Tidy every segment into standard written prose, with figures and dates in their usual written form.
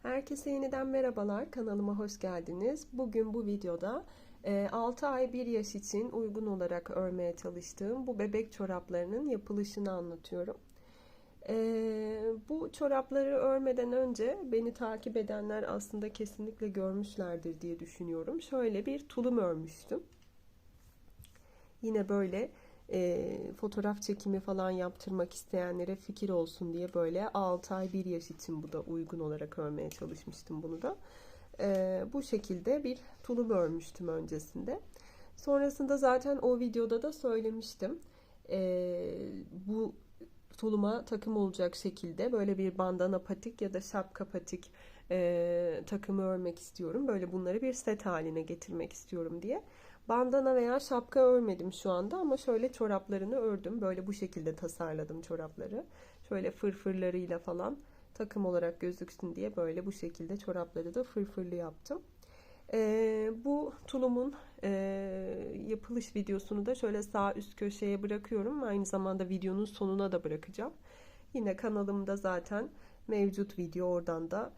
Herkese yeniden merhabalar, kanalıma hoş geldiniz. Bugün bu videoda 6 ay 1 yaş için uygun olarak örmeye çalıştığım bu bebek çoraplarının yapılışını anlatıyorum. Bu çorapları örmeden önce beni takip edenler aslında kesinlikle görmüşlerdir diye düşünüyorum. Şöyle bir tulum örmüştüm. Yine böyle fotoğraf çekimi falan yaptırmak isteyenlere fikir olsun diye böyle 6 ay 1 yaş için bu da uygun olarak örmeye çalışmıştım bunu da. Bu şekilde bir tulum örmüştüm öncesinde. Sonrasında zaten o videoda da söylemiştim. Bu tuluma takım olacak şekilde böyle bir bandana patik ya da şapka patik takımı örmek istiyorum. Böyle bunları bir set haline getirmek istiyorum diye. Bandana veya şapka örmedim şu anda ama şöyle çoraplarını ördüm. Böyle bu şekilde tasarladım çorapları. Şöyle fırfırlarıyla falan takım olarak gözüksün diye böyle bu şekilde çorapları da fırfırlı yaptım. Bu tulumun yapılış videosunu da şöyle sağ üst köşeye bırakıyorum. Aynı zamanda videonun sonuna da bırakacağım. Yine kanalımda zaten mevcut video, oradan da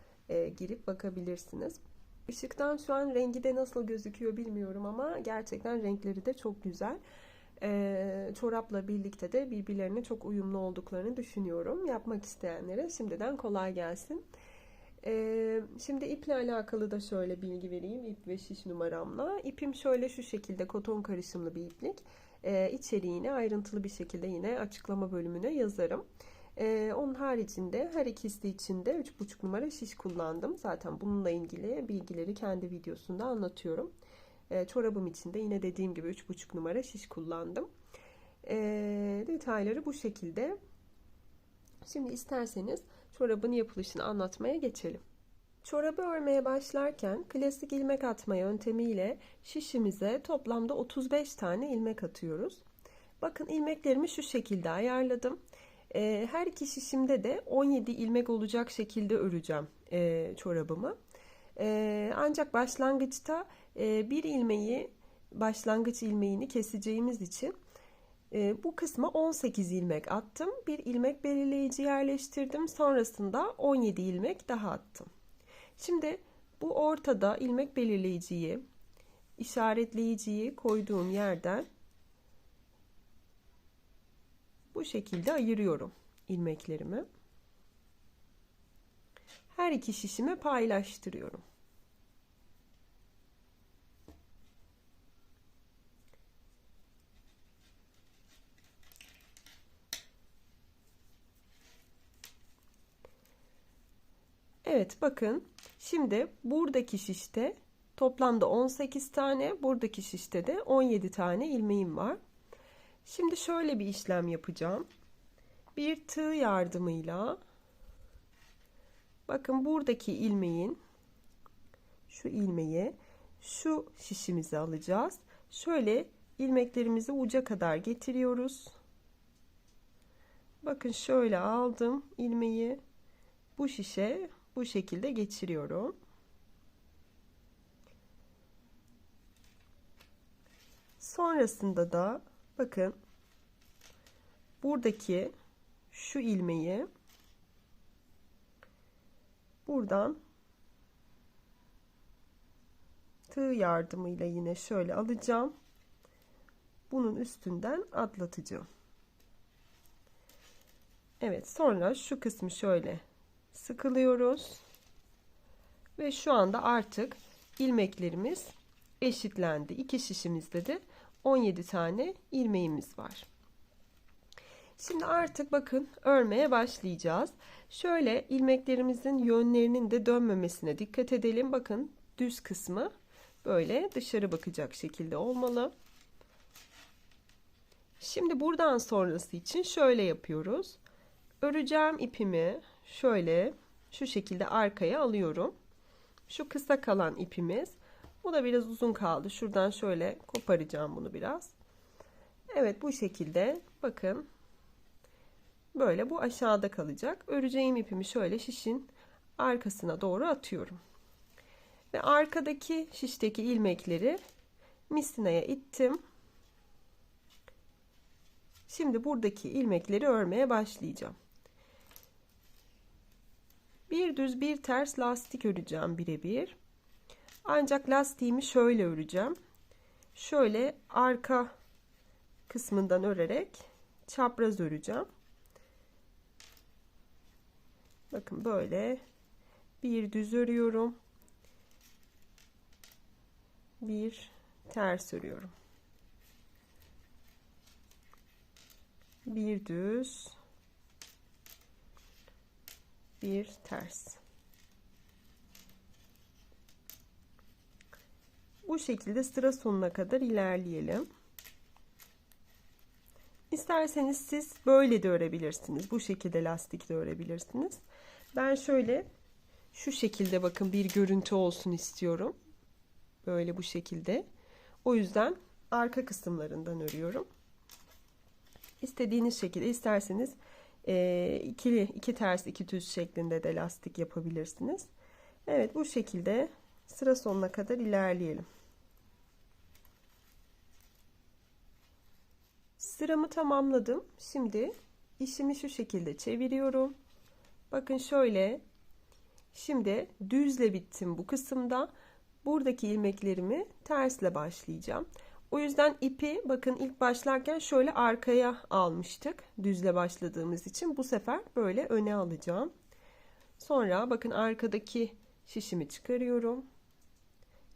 girip bakabilirsiniz. Işıktan şu an rengi de nasıl gözüküyor bilmiyorum ama gerçekten renkleri de çok güzel. Çorapla birlikte de birbirlerine çok uyumlu olduklarını düşünüyorum. Yapmak isteyenlere şimdiden kolay gelsin. Şimdi iple alakalı da şöyle bilgi vereyim. İp ve şiş numaramla. İpim şöyle şu şekilde koton karışımlı bir iplik. İçeriğini ayrıntılı bir şekilde yine açıklama bölümüne yazarım. Onun haricinde her ikisi için de 3,5 numara şiş kullandım. Zaten bununla ilgili bilgileri kendi videosunda anlatıyorum. Çorabım için de yine dediğim gibi 3,5 numara şiş kullandım. Detayları bu şekilde. Şimdi isterseniz çorabın yapılışını anlatmaya geçelim. Çorabı örmeye başlarken klasik ilmek atma yöntemiyle şişimize toplamda 35 tane ilmek atıyoruz. Bakın ilmeklerimi şu şekilde ayarladım. Her iki şişimde de 17 ilmek olacak şekilde öreceğim çorabımı. Ancak başlangıçta bir ilmeği, başlangıç ilmeğini keseceğimiz için bu kısma 18 ilmek attım. Bir ilmek belirleyici yerleştirdim. Sonrasında 17 ilmek daha attım. Şimdi bu ortada ilmek belirleyiciyi, işaretleyiciyi koyduğum yerden bu şekilde ayırıyorum ilmeklerimi. Her iki şişime paylaştırıyorum. Evet, bakın şimdi buradaki şişte toplamda 18 tane, buradaki şişte de 17 tane ilmeğim var. Şimdi şöyle bir işlem yapacağım. Bir tığ yardımıyla bakın buradaki ilmeğin, şu ilmeği şu şişimize alacağız. Şöyle ilmeklerimizi uca kadar getiriyoruz. Bakın şöyle aldım ilmeği, bu şişe bu şekilde geçiriyorum. Sonrasında da bakın buradaki şu ilmeği buradan tığ yardımıyla yine şöyle alacağım. Bunun üstünden atlatacağım. Evet, sonra şu kısmı şöyle sıkılıyoruz. Ve şu anda artık ilmeklerimiz eşitlendi. İki şişimizde de 17 tane ilmeğimiz var. Şimdi artık bakın örmeye başlayacağız. Şöyle ilmeklerimizin yönlerinin de dönmemesine dikkat edelim. Bakın düz kısmı böyle dışarı bakacak şekilde olmalı. Şimdi buradan sonrası için şöyle yapıyoruz. Öreceğim ipimi şöyle şu şekilde arkaya alıyorum. Şu kısa kalan ipimiz. Bu da biraz uzun kaldı. Şuradan şöyle koparacağım bunu biraz. Evet, bu şekilde bakın. Böyle bu aşağıda kalacak. Öreceğim ipimi şöyle şişin arkasına doğru atıyorum. Ve arkadaki şişteki ilmekleri misinaya ittim. Şimdi buradaki ilmekleri örmeye başlayacağım. Bir düz bir ters lastik öreceğim birebir. Ancak lastiğimi şöyle öreceğim. Şöyle arka kısmından örerek çapraz öreceğim. Bakın böyle bir düz örüyorum. Bir ters örüyorum. Bir düz, bir ters. Bu şekilde sıra sonuna kadar ilerleyelim. İsterseniz siz böyle de örebilirsiniz. Bu şekilde lastik de örebilirsiniz. Ben şöyle şu şekilde bakın bir görüntü olsun istiyorum. Böyle bu şekilde. O yüzden arka kısımlarından örüyorum. İstediğiniz şekilde isterseniz iki ters iki düz şeklinde de lastik yapabilirsiniz. Evet, bu şekilde sıra sonuna kadar ilerleyelim. Sıramı tamamladım. Şimdi işimi şu şekilde çeviriyorum. Bakın şöyle. Şimdi düzle bittim bu kısımda. Buradaki ilmeklerimi tersle başlayacağım. O yüzden ipi bakın ilk başlarken şöyle arkaya almıştık. Düzle başladığımız için bu sefer böyle öne alacağım. Sonra bakın arkadaki şişimi çıkarıyorum.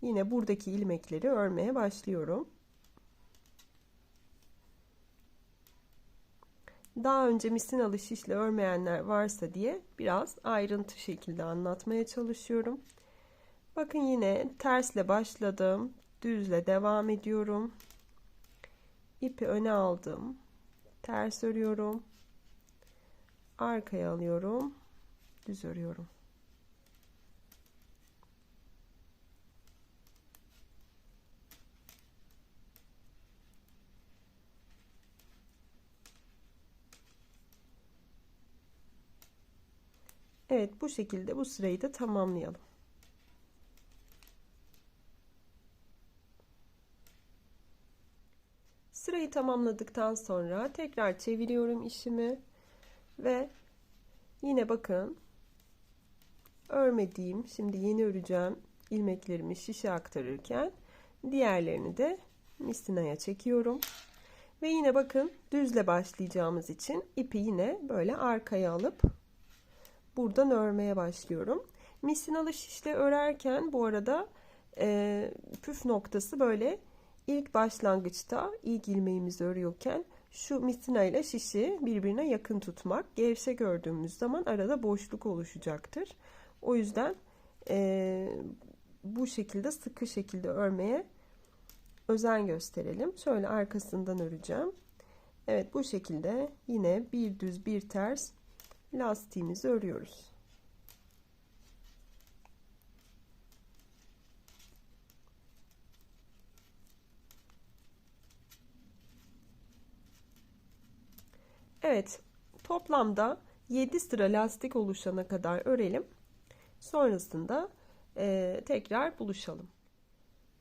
Yine buradaki ilmekleri örmeye başlıyorum. Daha önce misinalı şişle örmeyenler varsa diye biraz ayrıntı şekilde anlatmaya çalışıyorum. Bakın yine tersle başladım. Düzle devam ediyorum. İpi öne aldım. Ters örüyorum. Arkaya alıyorum. Düz örüyorum. Evet, bu şekilde bu sırayı da tamamlayalım. Sırayı tamamladıktan sonra tekrar çeviriyorum işimi ve yine bakın örmediğim, şimdi yeni öreceğim ilmeklerimi şişe aktarırken diğerlerini de misinaya çekiyorum. Ve yine bakın düzle başlayacağımız için ipi yine böyle arkaya alıp buradan örmeye başlıyorum. Misinalı şişle örerken bu arada püf noktası böyle ilk başlangıçta ilk ilmeğimizi örüyorken şu misina ile şişi birbirine yakın tutmak. Gevşek ördüğümüz zaman arada boşluk oluşacaktır. O yüzden bu şekilde sıkı şekilde örmeye özen gösterelim. Şöyle arkasından öreceğim. Evet, bu şekilde yine bir düz bir ters lastiğimizi örüyoruz. Evet, toplamda 7 sıra lastik oluşana kadar örelim. Sonrasında tekrar buluşalım.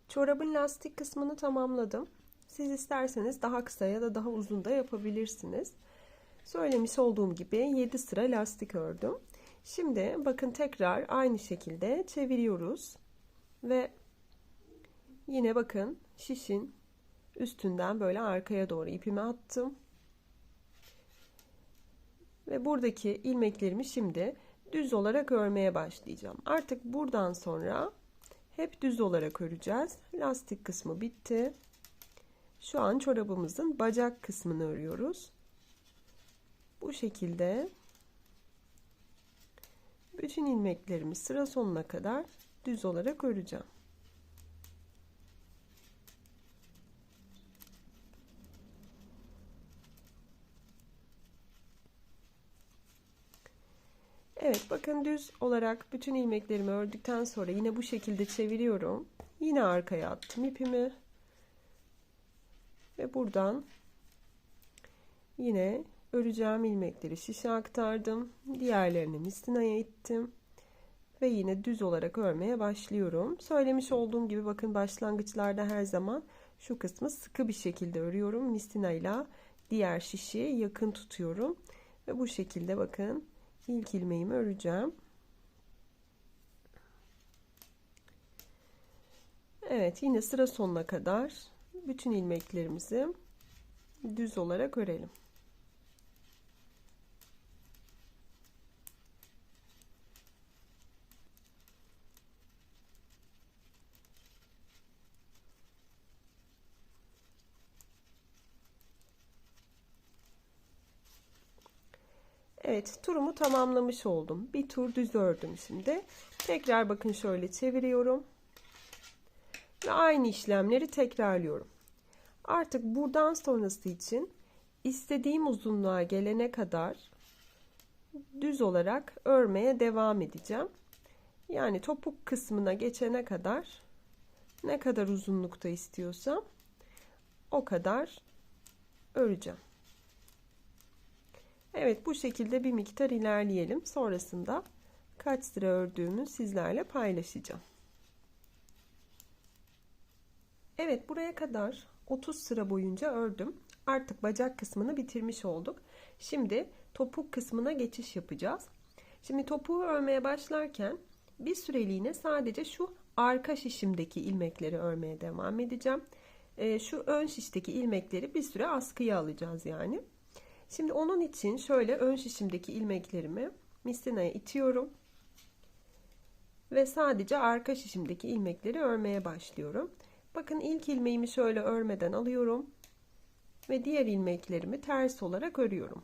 Çorabın lastik kısmını tamamladım. Siz isterseniz daha kısa ya da daha uzun da yapabilirsiniz. Söylemiş olduğum gibi 7 sıra lastik ördüm. Şimdi bakın tekrar aynı şekilde çeviriyoruz. Ve yine bakın şişin üstünden böyle arkaya doğru ipimi attım. Ve buradaki ilmeklerimi şimdi düz olarak örmeye başlayacağım. Artık buradan sonra hep düz olarak öreceğiz. Lastik kısmı bitti. Şu an çorabımızın bacak kısmını örüyoruz. Bu şekilde bütün ilmeklerimi sıra sonuna kadar düz olarak öreceğim. Evet, bakın düz olarak bütün ilmeklerimi ördükten sonra yine bu şekilde çeviriyorum. Yine arkaya attım ipimi. Ve buradan yine öreceğim ilmekleri şişe aktardım. Diğerlerini misinaya ittim. Ve yine düz olarak örmeye başlıyorum. Söylemiş olduğum gibi bakın başlangıçlarda her zaman şu kısmı sıkı bir şekilde örüyorum. Misinayla diğer şişi yakın tutuyorum. Ve bu şekilde bakın ilk ilmeğimi öreceğim. Evet, yine sıra sonuna kadar bütün ilmeklerimizi düz olarak örelim. Evet, turumu tamamlamış oldum. Bir tur düz ördüm şimdi. Tekrar bakın şöyle çeviriyorum. Ve aynı işlemleri tekrarlıyorum. Artık buradan sonrası için istediğim uzunluğa gelene kadar düz olarak örmeye devam edeceğim. Yani topuk kısmına geçene kadar ne kadar uzunlukta istiyorsam o kadar öreceğim. Evet, bu şekilde bir miktar ilerleyelim. Sonrasında kaç sıra ördüğümü sizlerle paylaşacağım. Evet, buraya kadar 30 sıra boyunca ördüm. Artık bacak kısmını bitirmiş olduk. Şimdi topuk kısmına geçiş yapacağız. Şimdi topuğu örmeye başlarken bir süreliğine sadece şu arka şişimdeki ilmekleri örmeye devam edeceğim. Şu ön şişteki ilmekleri bir süre askıya alacağız yani. Şimdi onun için şöyle ön şişimdeki ilmeklerimi mislinaya itiyorum. Ve sadece arka şişimdeki ilmekleri örmeye başlıyorum. Bakın ilk ilmeğimi şöyle örmeden alıyorum. Ve diğer ilmeklerimi ters olarak örüyorum.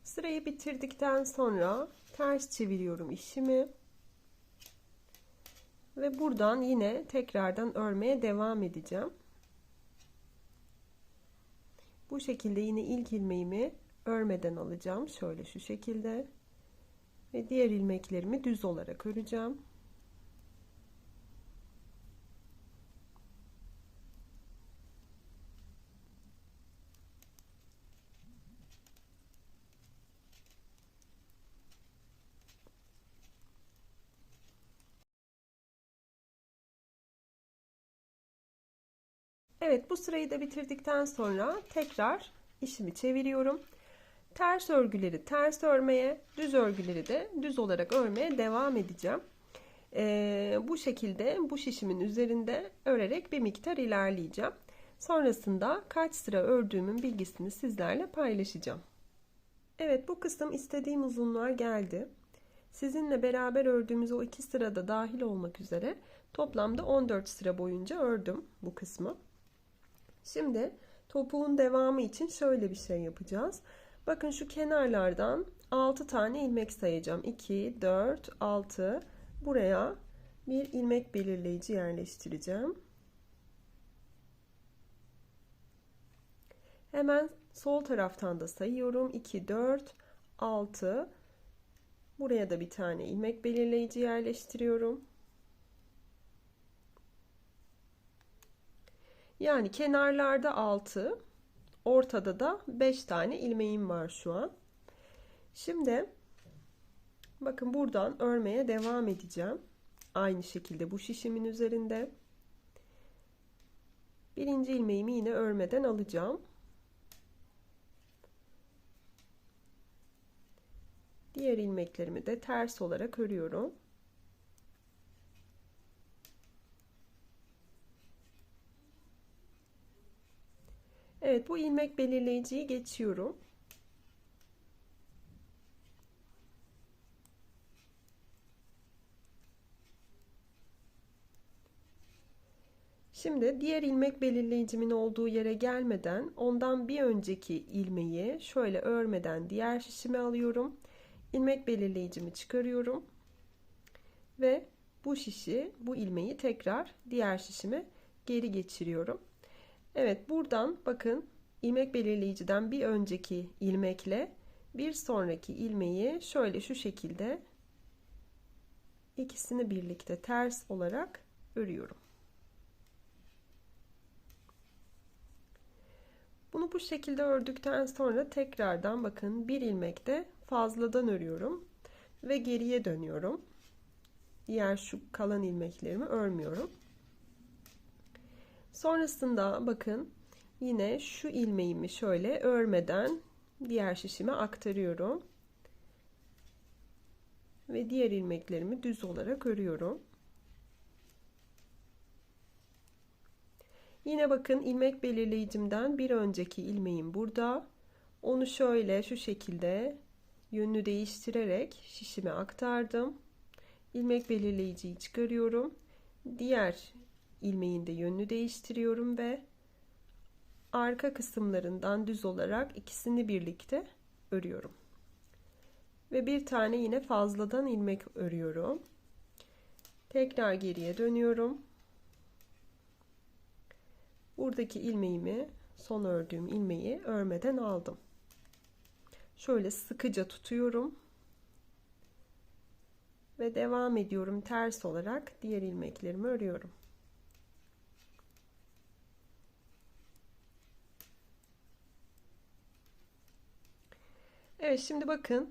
Sırayı bitirdikten sonra ters çeviriyorum işimi. Ve buradan yine tekrardan örmeye devam edeceğim. Bu şekilde yine ilk ilmeğimi örmeden alacağım. Şöyle şu şekilde. Ve diğer ilmeklerimi düz olarak öreceğim. Evet, bu sırayı da bitirdikten sonra tekrar işimi çeviriyorum. Ters örgüleri ters örmeye, düz örgüleri de düz olarak örmeye devam edeceğim. Bu şekilde bu şişimin üzerinde örerek bir miktar ilerleyeceğim. Sonrasında kaç sıra ördüğümün bilgisini sizlerle paylaşacağım. Evet, bu kısım istediğim uzunluğa geldi. Sizinle beraber ördüğümüz o 2 sırada dahil olmak üzere toplamda 14 sıra boyunca ördüm bu kısmı. Şimdi topuğun devamı için şöyle bir şey yapacağız. Bakın şu kenarlardan 6 tane ilmek sayacağım. 2, 4, 6. Buraya bir ilmek belirleyici yerleştireceğim. Hemen sol taraftan da sayıyorum. 2, 4, 6. Buraya da bir tane ilmek belirleyici yerleştiriyorum. Yani kenarlarda 6, ortada da 5 tane ilmeğim var şu an. Şimdi bakın buradan örmeye devam edeceğim. Aynı şekilde bu şişimin üzerinde. Birinci ilmeğimi yine örmeden alacağım. Diğer ilmeklerimi de ters olarak örüyorum. Evet, bu ilmek belirleyiciyi geçiyorum. Şimdi diğer ilmek belirleyicimin olduğu yere gelmeden ondan bir önceki ilmeği şöyle örmeden diğer şişime alıyorum. İlmek belirleyicimi çıkarıyorum. Ve bu şişi, bu ilmeği tekrar diğer şişime geri geçiriyorum. Evet, buradan bakın ilmek belirleyiciden bir önceki ilmekle bir sonraki ilmeği şöyle şu şekilde ikisini birlikte ters olarak örüyorum. Bunu bu şekilde ördükten sonra tekrardan bakın bir ilmek de fazladan örüyorum. ve geriye dönüyorum. Diğer şu kalan ilmeklerimi örmüyorum. Sonrasında bakın yine şu ilmeğimi şöyle örmeden diğer şişime aktarıyorum. Ve diğer ilmeklerimi düz olarak örüyorum. Yine bakın ilmek belirleyicimden bir önceki ilmeğim burada. Onu şöyle şu şekilde yönünü değiştirerek şişime aktardım. İlmek belirleyiciyi çıkarıyorum. Diğer ilmeğin de yönünü değiştiriyorum ve arka kısımlarından düz olarak ikisini birlikte örüyorum. Ve bir tane yine fazladan ilmek örüyorum. Tekrar geriye dönüyorum. Buradaki ilmeğimi, son ördüğüm ilmeği örmeden aldım. Şöyle sıkıca tutuyorum. Ve devam ediyorum ters olarak diğer ilmeklerimi örüyorum. Evet, şimdi bakın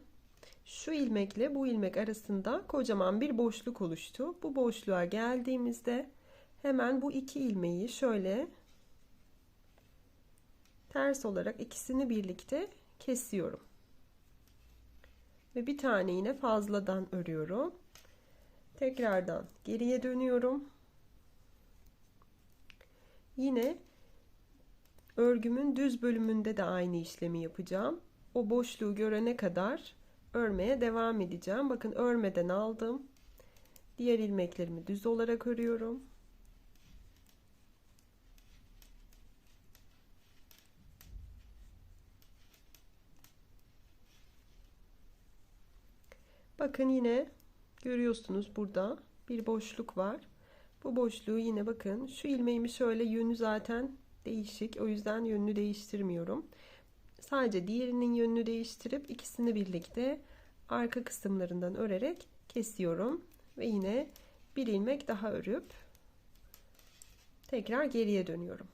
şu ilmekle bu ilmek arasında kocaman bir boşluk oluştu. Bu boşluğa geldiğimizde hemen bu iki ilmeği şöyle ters olarak ikisini birlikte kesiyorum. Ve bir tane yine fazladan örüyorum. Tekrardan geriye dönüyorum. Yine örgümün düz bölümünde de aynı işlemi yapacağım. O boşluğu görene kadar örmeye devam edeceğim. Bakın örmeden aldım. Diğer ilmeklerimi düz olarak örüyorum. Bakın yine görüyorsunuz burada bir boşluk var. Bu boşluğu yine bakın şu ilmeğimi şöyle yönü zaten değişik. O yüzden yönünü değiştirmiyorum. Sadece diğerinin yönünü değiştirip ikisini birlikte arka kısımlarından örerek kesiyorum. Ve yine bir ilmek daha örüp tekrar geriye dönüyorum.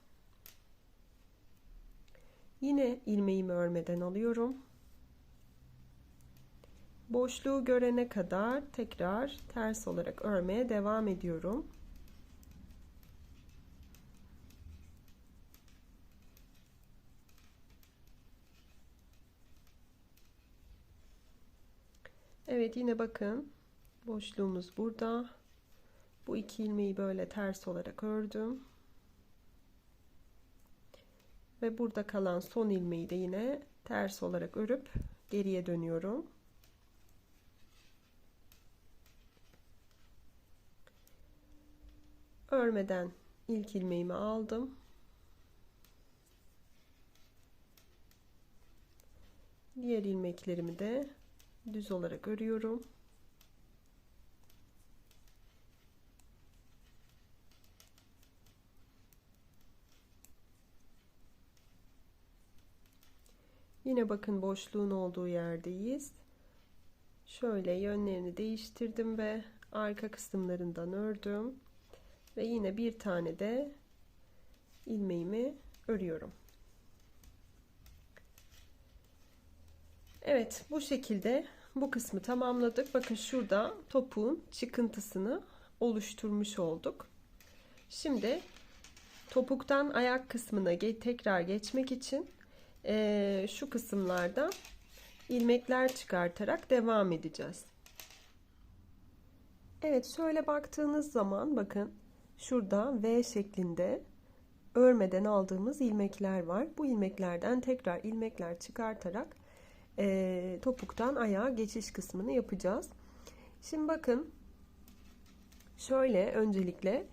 Yine ilmeğimi örmeden alıyorum. Boşluğu görene kadar tekrar ters olarak örmeye devam ediyorum. Evet, yine bakın boşluğumuz burada. Bu iki ilmeği böyle ters olarak ördüm. Ve burada kalan son ilmeği de yine ters olarak örüp geriye dönüyorum. Örmeden ilk ilmeğimi aldım. Diğer ilmeklerimi de düz olarak örüyorum. Yine bakın boşluğun olduğu yerdeyiz. Şöyle yönlerini değiştirdim ve arka kısımlarından ördüm. Ve yine bir tane de ilmeğimi örüyorum. Evet, bu şekilde bu kısmı tamamladık. Bakın şurada topuğun çıkıntısını oluşturmuş olduk. Şimdi topuktan ayak kısmına tekrar geçmek için şu kısımlarda ilmekler çıkartarak devam edeceğiz. Evet, şöyle baktığınız zaman bakın şurada V şeklinde örmeden aldığımız ilmekler var. Bu ilmeklerden tekrar ilmekler çıkartarak topuktan ayağa geçiş kısmını yapacağız. Şimdi bakın şöyle öncelikle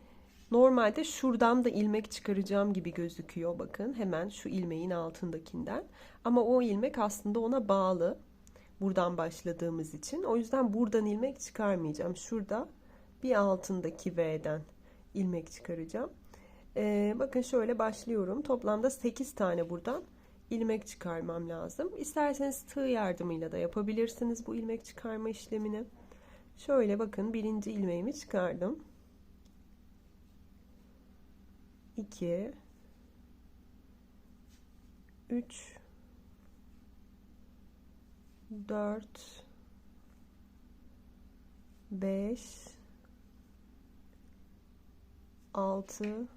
normalde şuradan da ilmek çıkaracağım gibi gözüküyor. Bakın hemen şu ilmeğin altındakinden. Ama o ilmek aslında ona bağlı. Buradan başladığımız için. O yüzden buradan ilmek çıkarmayacağım. Şurada bir altındaki V'den ilmek çıkaracağım. Bakın şöyle başlıyorum. Toplamda 8 tane buradan ilmek çıkarmam lazım. İsterseniz tığ yardımıyla da yapabilirsiniz bu ilmek çıkarma işlemini. Şöyle bakın birinci ilmeğimi çıkardım. 2 3 4 5, 6,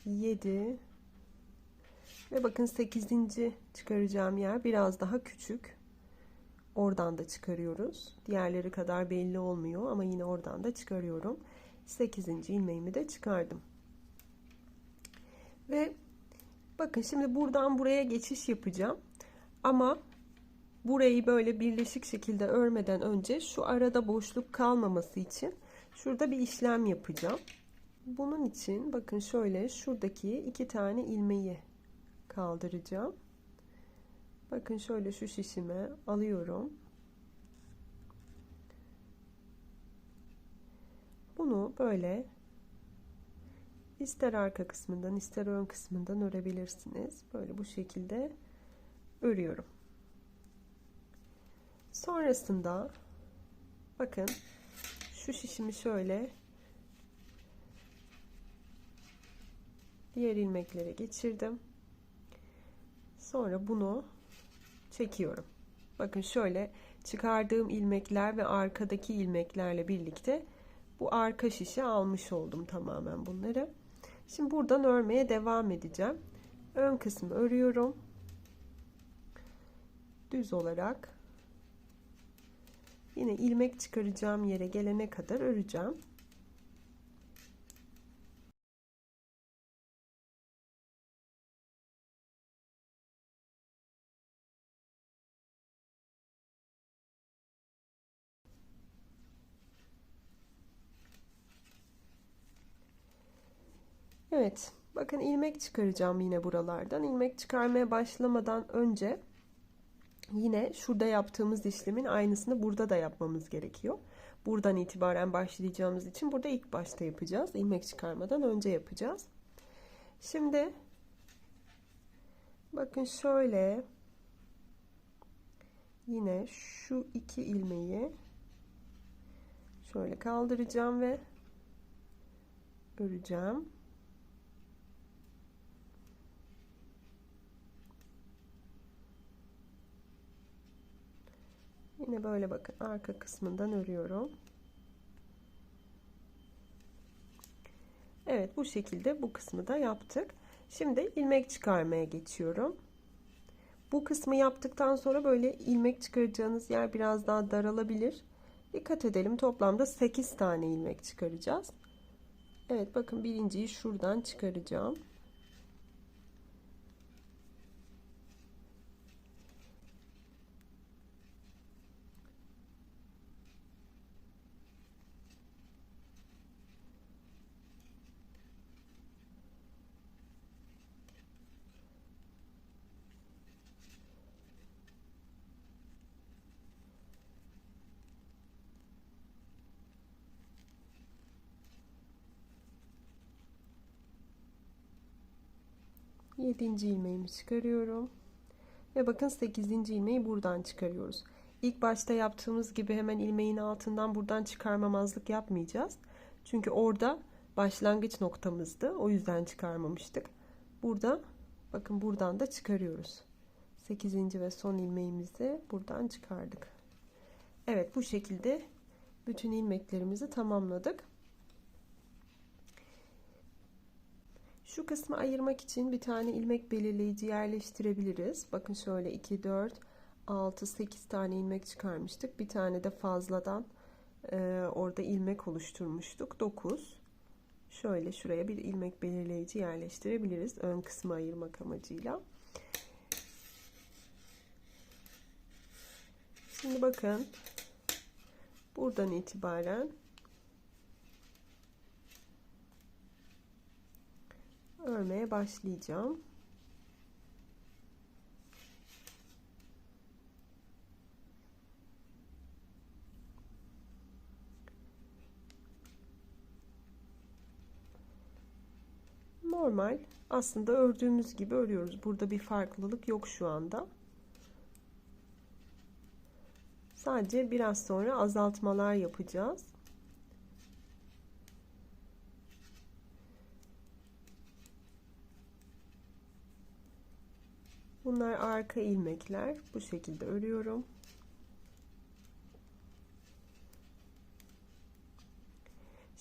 7 ve bakın 8. çıkaracağım yer biraz daha küçük. Oradan da çıkarıyoruz. Diğerleri kadar belli olmuyor ama yine oradan da çıkarıyorum. 8. ilmeğimi de çıkardım. Ve bakın şimdi buradan buraya geçiş yapacağım. Ama burayı böyle birleşik şekilde örmeden önce şu arada boşluk kalmaması için şurada bir işlem yapacağım. Bunun için bakın şöyle şuradaki 2 tane ilmeği kaldıracağım. Bakın şöyle şu şişime alıyorum. Bunu böyle ister arka kısmından ister ön kısmından örebilirsiniz. Böyle bu şekilde örüyorum. Sonrasında bakın şu şişimi şöyle diğer ilmeklere geçirdim. Sonra bunu çekiyorum. Bakın şöyle çıkardığım ilmekler ve arkadaki ilmeklerle birlikte bu arka şişe almış oldum tamamen bunları. Şimdi buradan örmeye devam edeceğim. Ön kısmı örüyorum. Düz olarak. Yine ilmek çıkaracağım yere gelene kadar öreceğim. Evet, bakın ilmek çıkaracağım yine buralardan. İlmek çıkarmaya başlamadan önce yine şurada yaptığımız işlemin aynısını burada da yapmamız gerekiyor. Buradan itibaren başlayacağımız için burada ilk başta yapacağız. İlmek çıkarmadan önce yapacağız. Şimdi bakın şöyle yine şu 2 ilmeği şöyle kaldıracağım ve öreceğim. Yine böyle bakın arka kısmından örüyorum. Evet, bu şekilde bu kısmı da yaptık. Şimdi ilmek çıkarmaya geçiyorum. Bu kısmı yaptıktan sonra böyle ilmek çıkaracağınız yer biraz daha daralabilir. Dikkat edelim, toplamda 8 tane ilmek çıkaracağız. Evet, bakın birinciyi şuradan çıkaracağım. Yedinci ilmeğimi çıkarıyorum. Ve bakın 8. ilmeği buradan çıkarıyoruz. İlk başta yaptığımız gibi hemen ilmeğin altından buradan çıkarmamazlık yapmayacağız. Çünkü orada başlangıç noktamızdı. O yüzden çıkarmamıştık. Burada bakın buradan da çıkarıyoruz. 8. ve son ilmeğimizi buradan çıkardık. Evet, bu şekilde bütün ilmeklerimizi tamamladık. Şu kısmı ayırmak için bir tane ilmek belirleyici yerleştirebiliriz. Bakın şöyle 2, 4, 6, 8 tane ilmek çıkarmıştık. Bir tane de fazladan orada ilmek oluşturmuştuk. 9. Şöyle şuraya bir ilmek belirleyici yerleştirebiliriz. Ön kısmı ayırmak amacıyla. Şimdi bakın buradan itibaren örmeye başlayacağım. Normal aslında ördüğümüz gibi örüyoruz. Burada bir farklılık yok şu anda. Sadece biraz sonra azaltmalar yapacağız. Bunlar arka ilmekler. Bu şekilde örüyorum.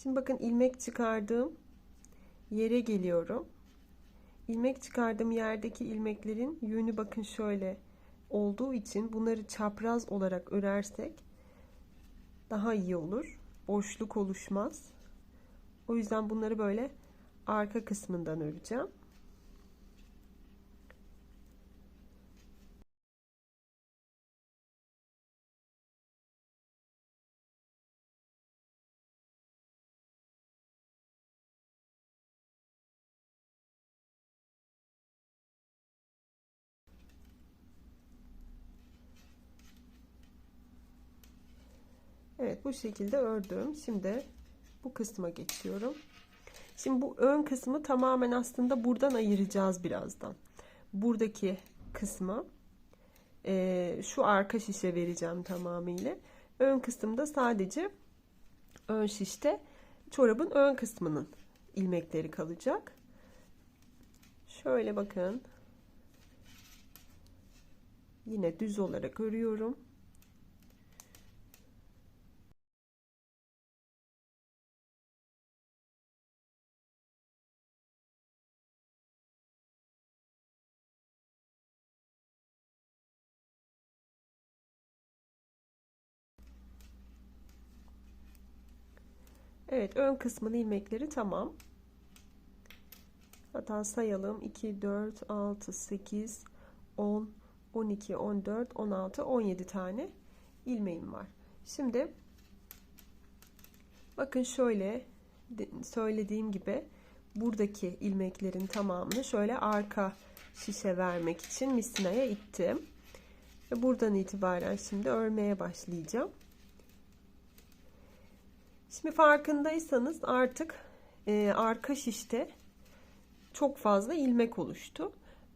Şimdi bakın ilmek çıkardığım yere geliyorum. İlmek çıkardığım yerdeki ilmeklerin yönü bakın şöyle olduğu için bunları çapraz olarak örersek daha iyi olur. Boşluk oluşmaz. O yüzden bunları böyle arka kısmından öreceğim. Evet, bu şekilde ördüm. Şimdi bu kısma geçiyorum. Şimdi bu ön kısmı tamamen aslında buradan ayıracağız birazdan. Buradaki kısmı şu arka şişe vereceğim tamamıyla. Ön kısımda sadece ön şişte çorabın ön kısmının ilmekleri kalacak. Şöyle bakın. Yine düz olarak örüyorum. Evet, ön kısmın ilmekleri tamam. Hatta sayalım. 2, 4, 6, 8, 10, 12, 14, 16, 17 tane ilmeğim var. Şimdi bakın şöyle söylediğim gibi buradaki ilmeklerin tamamını şöyle arka şişe vermek için misinaya ittim. Ve buradan itibaren şimdi örmeye başlayacağım. Şimdi farkındaysanız artık arka şişte çok fazla ilmek oluştu.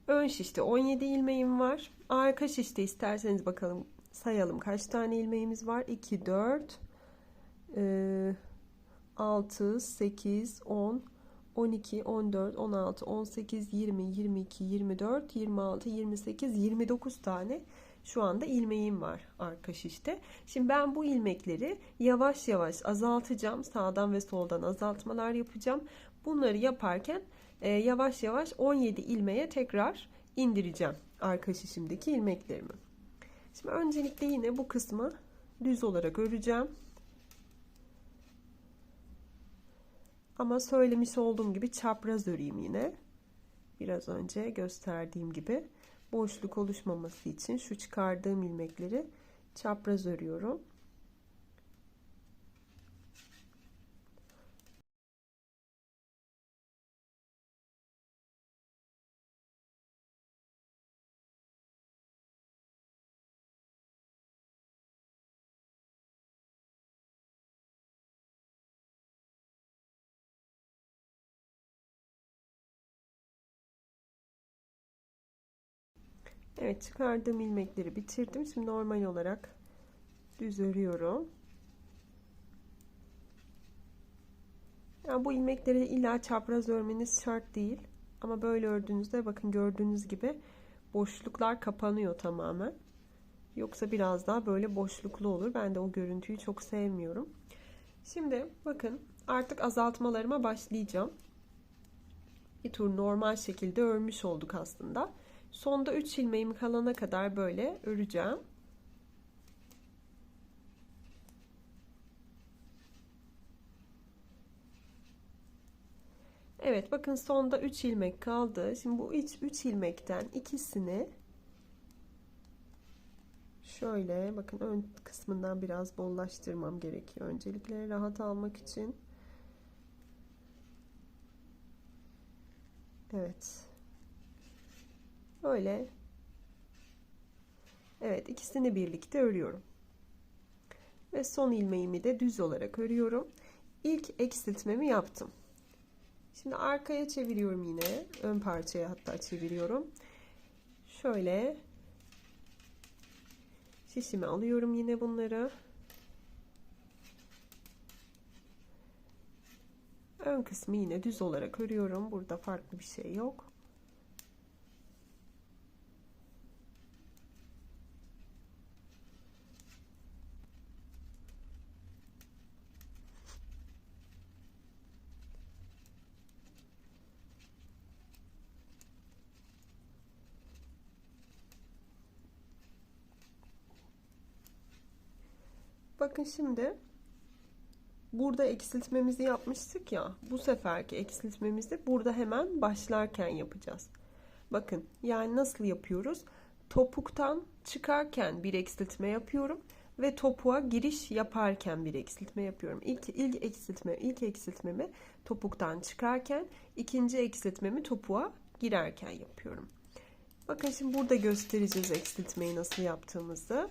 Ön şişte 17 ilmeğim var. Arka şişte isterseniz bakalım sayalım kaç tane ilmeğimiz var. 2, 4, 6, 8, 10, 12, 14, 16, 18, 20, 22, 24, 26, 28, 29 tane şu anda ilmeğim var arka şişte. Şimdi ben bu ilmekleri yavaş yavaş azaltacağım. Sağdan ve soldan azaltmalar yapacağım. Bunları yaparken yavaş yavaş 17 ilmeğe tekrar indireceğim arka şişimdeki ilmeklerimi. Şimdi öncelikle yine bu kısmı düz olarak öreceğim. Ama söylemiş olduğum gibi çapraz öreyim yine. Biraz önce gösterdiğim gibi boşluk oluşmaması için şu çıkardığım ilmekleri çapraz örüyorum. Evet, çıkardığım ilmekleri bitirdim. Şimdi normal olarak düz örüyorum. Yani bu ilmekleri illa çapraz örmeniz şart değil. Ama böyle ördüğünüzde bakın gördüğünüz gibi boşluklar kapanıyor tamamen. Yoksa biraz daha böyle boşluklu olur. Ben de o görüntüyü çok sevmiyorum. Şimdi bakın artık azaltmalarıma başlayacağım. Bir tur normal şekilde örmüş olduk aslında. Sonda 3 ilmeğim kalana kadar böyle öreceğim. Evet, bakın sonda 3 ilmek kaldı. Şimdi bu 3 ilmekten ikisini şöyle bakın ön kısmından biraz bollaştırmam gerekiyor öncelikle rahat almak için. Evet. Böyle. Evet, ikisini birlikte örüyorum. Ve son ilmeğimi de düz olarak örüyorum. İlk eksiltmemi yaptım. Şimdi arkaya çeviriyorum yine. Ön parçaya hatta çeviriyorum. Şöyle şişime alıyorum yine bunları. Ön kısmı yine düz olarak örüyorum. Burada farklı bir şey yok. Bakın şimdi burada eksiltmemizi yapmıştık ya. Bu seferki eksiltmemizi burada hemen başlarken yapacağız. Bakın yani nasıl yapıyoruz? Topuktan çıkarken bir eksiltme yapıyorum ve topuğa giriş yaparken bir eksiltme yapıyorum. İlk eksiltmemi topuktan çıkarken, ikinci eksiltmemi topuğa girerken yapıyorum. Bakın şimdi burada göstereceğiz eksiltmeyi nasıl yaptığımızı.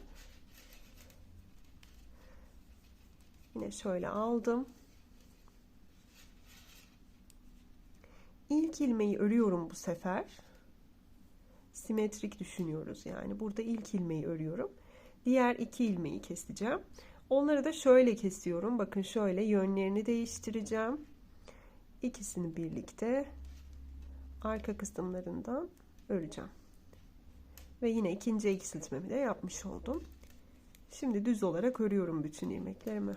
Yine şöyle aldım. İlk ilmeği örüyorum bu sefer. Simetrik düşünüyoruz yani. Burada ilk ilmeği örüyorum. Diğer iki ilmeği keseceğim. Onları da şöyle kesiyorum. Bakın şöyle yönlerini değiştireceğim. İkisini birlikte arka kısımlarından öreceğim. Ve yine ikinci eksiltmemi de yapmış oldum. Şimdi düz olarak örüyorum bütün ilmeklerimi.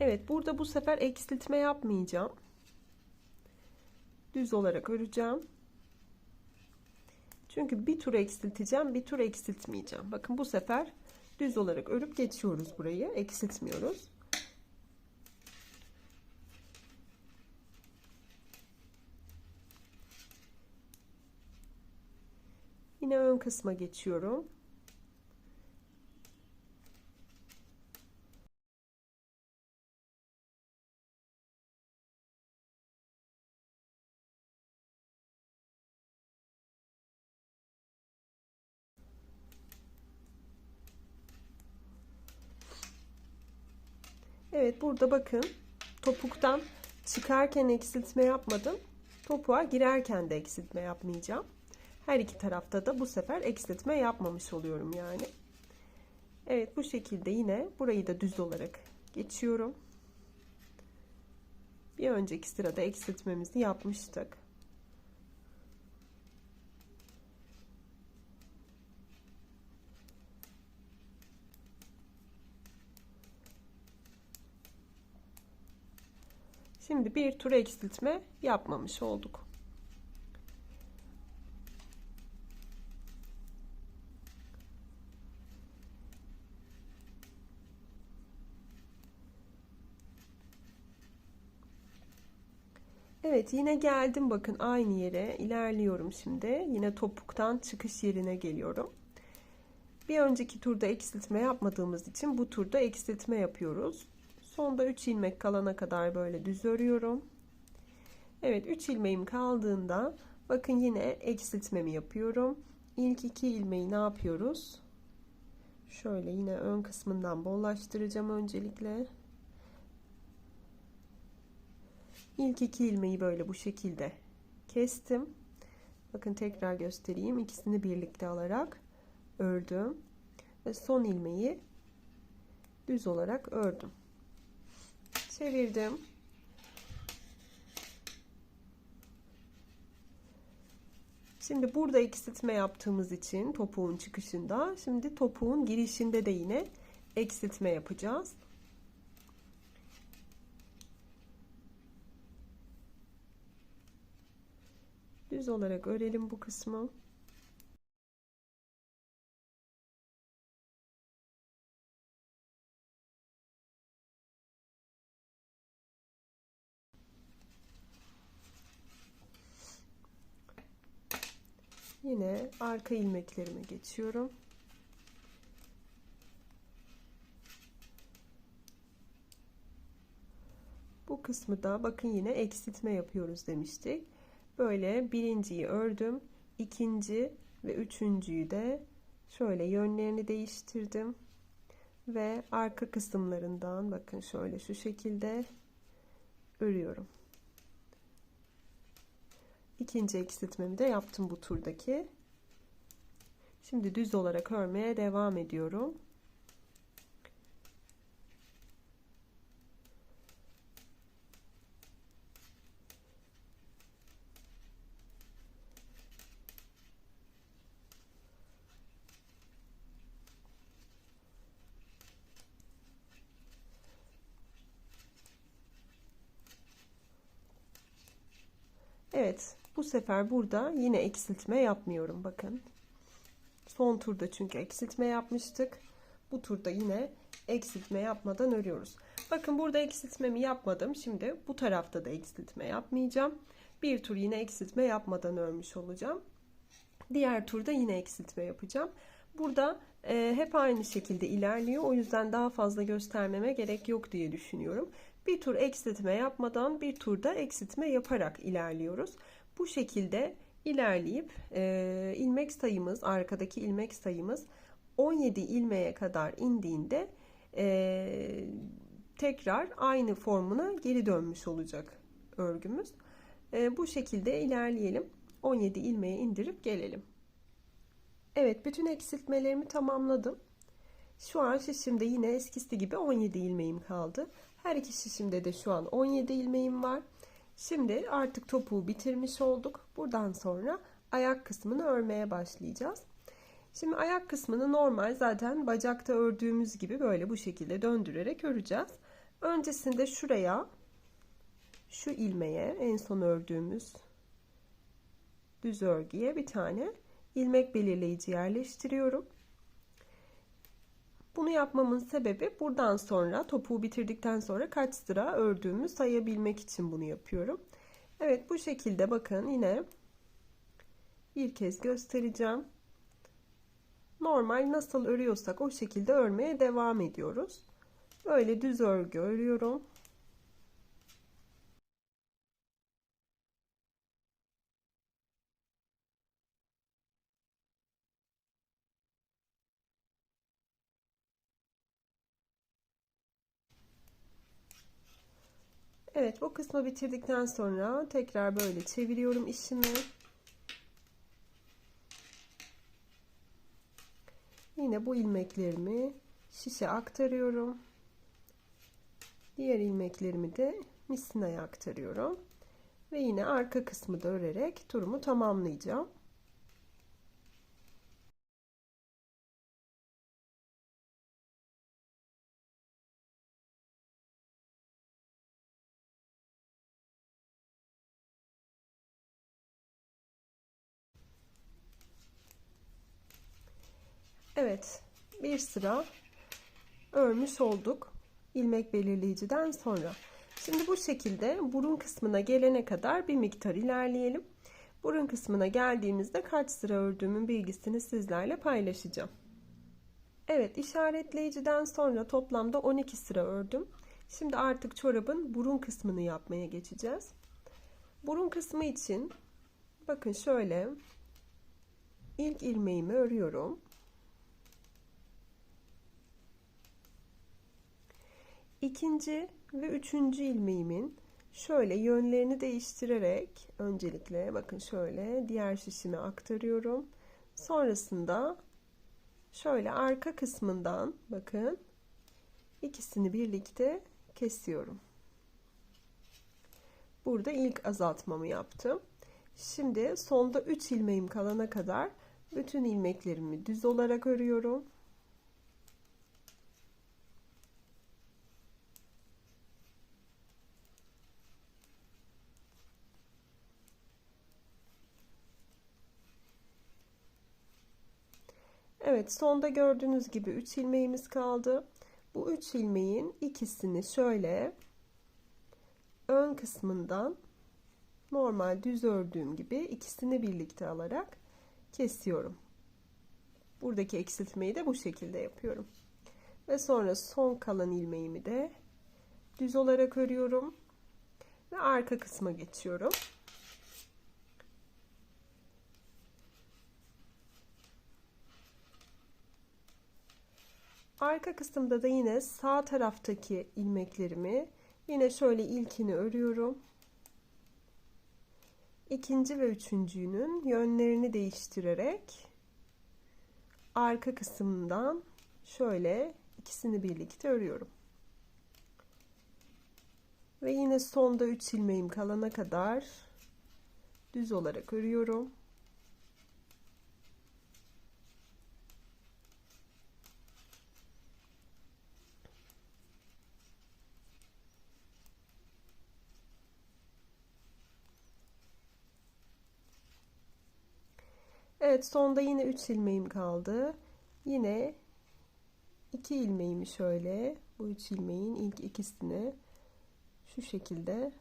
Evet, burada bu sefer eksiltme yapmayacağım. Düz olarak öreceğim. Çünkü bir tur eksilteceğim, bir tur eksiltmeyeceğim. Bakın bu sefer düz olarak örüp geçiyoruz burayı. Eksiltmiyoruz. Yine ön kısma geçiyorum. Evet, burada bakın topuktan çıkarken eksiltme yapmadım. Topuğa girerken de eksiltme yapmayacağım. Her iki tarafta da bu sefer eksiltme yapmamış oluyorum yani. Evet, bu şekilde yine burayı da düz olarak geçiyorum. Bir önceki sırada eksiltmemizi yapmıştık. Şimdi bir tur eksiltme yapmamış olduk. Evet, yine geldim bakın aynı yere ilerliyorum şimdi. Yine topuktan çıkış yerine geliyorum. Bir önceki turda eksiltme yapmadığımız için bu turda eksiltme yapıyoruz. Sonda 3 ilmek kalana kadar böyle düz örüyorum. Evet, 3 ilmeğim kaldığında bakın yine eksiltmemi yapıyorum. İlk 2 ilmeği ne yapıyoruz? Şöyle yine ön kısmından bollaştıracağım öncelikle. İlk 2 ilmeği böyle bu şekilde kestim. Bakın tekrar göstereyim. İkisini birlikte alarak ördüm. Ve son ilmeği düz olarak ördüm. Çevirdim. Şimdi burada eksiltme yaptığımız için topuğun çıkışında, şimdi topuğun girişinde de yine eksiltme yapacağız. Düz olarak örelim bu kısmı. Yine arka ilmeklerime geçiyorum. Bu kısmı da bakın yine eksiltme yapıyoruz demiştik. Böyle birinciyi ördüm. İkinci ve üçüncüyü de şöyle yönlerini değiştirdim. Ve arka kısımlarından bakın şöyle şu şekilde örüyorum. İkinci eksiltmemi de yaptım bu turdaki. Şimdi düz olarak örmeye devam ediyorum. Evet, bu sefer burada yine eksiltme yapmıyorum. Bakın. Son turda çünkü eksiltme yapmıştık. Bu turda yine eksiltme yapmadan örüyoruz. Bakın burada eksiltmemi yapmadım. Şimdi bu tarafta da eksiltme yapmayacağım. Bir tur yine eksiltme yapmadan örmüş olacağım. Diğer turda yine eksiltme yapacağım. Burada hep aynı şekilde ilerliyor. O yüzden daha fazla göstermeme gerek yok diye düşünüyorum. Bir tur eksiltme yapmadan bir turda eksiltme yaparak ilerliyoruz. Bu şekilde ilerleyip ilmek sayımız, arkadaki ilmek sayımız 17 ilmeğe kadar indiğinde tekrar aynı formuna geri dönmüş olacak örgümüz. Bu şekilde ilerleyelim. 17 ilmeğe indirip gelelim. Evet, bütün eksiltmelerimi tamamladım. Şu an şişimde yine eskisi gibi 17 ilmeğim kaldı. Her iki şişimde de şu an 17 ilmeğim var. Şimdi artık topuğu bitirmiş olduk. Buradan sonra ayak kısmını örmeye başlayacağız. Şimdi ayak kısmını normal zaten bacakta ördüğümüz gibi böyle bu şekilde döndürerek öreceğiz. Öncesinde şuraya, şu ilmeğe, en son ördüğümüz düz örgüye bir tane ilmek belirleyici yerleştiriyorum. Bunu yapmamın sebebi buradan sonra topuğu bitirdikten sonra kaç sıra ördüğümü sayabilmek için bunu yapıyorum. Evet, bu şekilde bakın yine bir kez göstereceğim. Normal nasıl örüyorsak o şekilde örmeye devam ediyoruz. Böyle düz örgü örüyorum. Evet, bu kısmı bitirdikten sonra tekrar böyle çeviriyorum işimi. Yine bu ilmeklerimi şişe aktarıyorum. Diğer ilmeklerimi de misinaya aktarıyorum. Ve yine arka kısmı da örerek turumu tamamlayacağım. Evet, bir sıra örmüş olduk ilmek belirleyiciden sonra. Şimdi bu şekilde burun kısmına gelene kadar bir miktar ilerleyelim. Burun kısmına geldiğimizde kaç sıra ördüğümün bilgisini sizlerle paylaşacağım. Evet, işaretleyiciden sonra toplamda 12 sıra ördüm. Şimdi artık çorabın burun kısmını yapmaya geçeceğiz. Burun kısmı için bakın şöyle ilk ilmeğimi örüyorum. İkinci ve üçüncü ilmeğimin şöyle yönlerini değiştirerek öncelikle bakın şöyle diğer şişime aktarıyorum. Sonrasında şöyle arka kısmından bakın ikisini birlikte kesiyorum. Burada ilk azaltmamı yaptım. Şimdi sonda 3 ilmeğim kalana kadar bütün ilmeklerimi düz olarak örüyorum. Evet, sonda gördüğünüz gibi 3 ilmeğimiz kaldı. Bu 3 ilmeğin ikisini şöyle ön kısmından normal düz ördüğüm gibi ikisini birlikte alarak kesiyorum. Buradaki eksiltmeyi de bu şekilde yapıyorum. Ve sonra son kalan ilmeğimi de düz olarak örüyorum ve arka kısma geçiyorum. Arka kısımda da yine sağ taraftaki ilmeklerimi yine şöyle ilkini örüyorum. İkinci ve üçüncünün yönlerini değiştirerek arka kısmından şöyle ikisini birlikte örüyorum. Ve yine sonda 3 ilmeğim kalana kadar düz olarak örüyorum. Evet, sonda yine 3 ilmeğim kaldı. Yine 2 ilmeğimi şöyle, bu 3 ilmeğin ilk ikisini şu şekilde